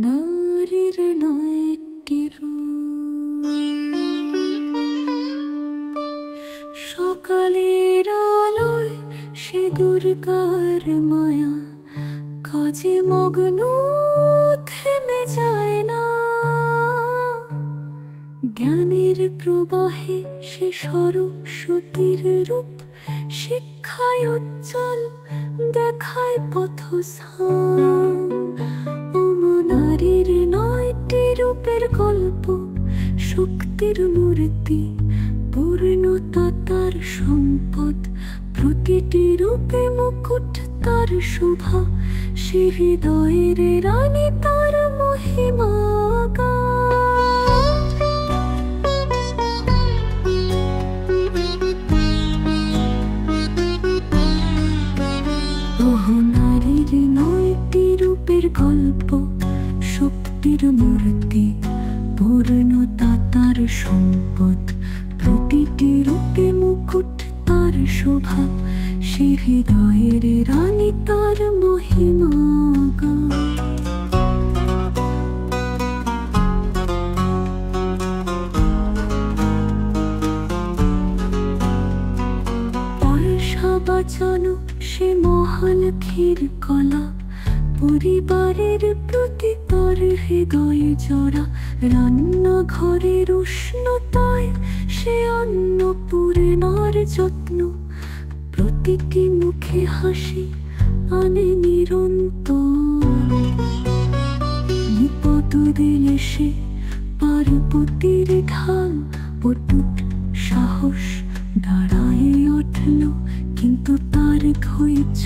নারীর নয়টি রূপ। সকালের আলোয় সে দুর্গার মায়া, কাজে মগ্ন থেমে যায় না। জ্ঞানের প্রবাহে সে সরস্বতীর রূপ, শিক্ষায় উজ্জ্বল দেখায় পথস্থান। নারীর নয়টি রূপের গল্প, শক্তির মূর্তি, পূর্ণতা তার সম্পদ। প্রতিটি রূপে মুকুট তার শোভা, সে হৃদয়ের রানী তার মহিমা। নারীর নয়টি রূপের গল্প, শক্তির মূর্তি, পূর্ণতা তার সম্পদ। প্রতিটি রূপে মুকুট তার শোভা, সে হৃদয়ের রানী তার মহিমা। পয়সা বাঁচানো সে মহালক্ষীর কলা, পরিবারের প্রতি তার হৃদয়ে জড়া। রান্নাঘরের উষ্ণতায় সে অন্নপূর্ণার যত্ন, প্রতিটি মুখে হাসি আনে নিরন্তর। বিপদ দিলে সে পার্বতীর ঢাল, অটুট সাহস দাঁড়ায় উঠল, কিন্তু তার ধৈর্য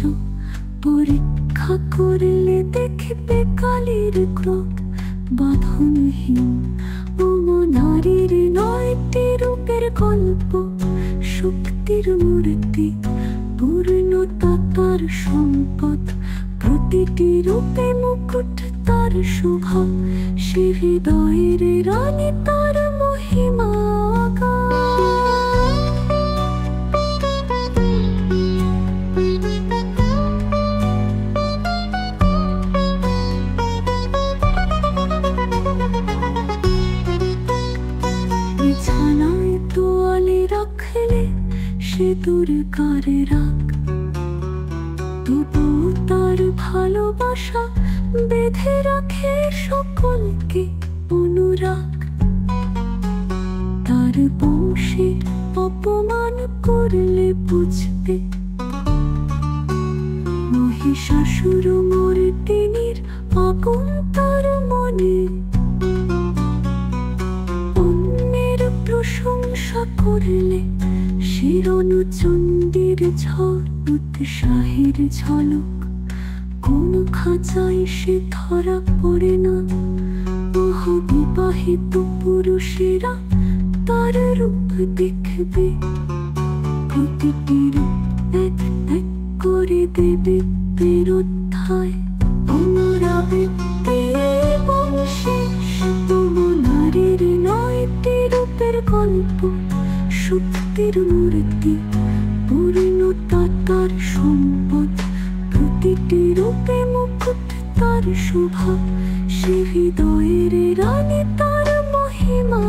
পরীক্ষা করলে দেখবে কালীর ক্রোধ বাঁধনহীন। নারীর নয়টি রূপের গল্প, শক্তির মূর্তি, পূর্ণতা তার সম্পদ। প্রতিটি রূপে মুকুট তার শোভা, সে হৃদয়ের রানী তার মহিমা। বিছানায় তোয়ালে রাখলে সে দুর্গার রাগ, তবুও তার ভালোবাসা বেঁধে রাখে সকলকে অনুরাগ। তার বংশের অপমান করলে বুঝবে, মহিষাসুর মর্দিনীর আগুন তার মনে। অন্যের প্রশংসা করলে সে রণচণ্ডীর ঝড়, উৎসাহের ঝলক কোন খাঁচায় সে ধরা পড়ে না। বিবাহিত পুরুষেরা তার রূপ দেখবে, প্রতিটি রূপ এক এক করে দেবে বেরোধ্যায়। পুনরাবৃত্তি এবং শেষ নারীর নয়টি রূপের গল্প, শক্তির মূর্তি, পূর্ণতা তার সম্পদ। প্রতিটি রূপে মুকুট তার শোভা, সে হৃদয়ের রানী তার মহিমা।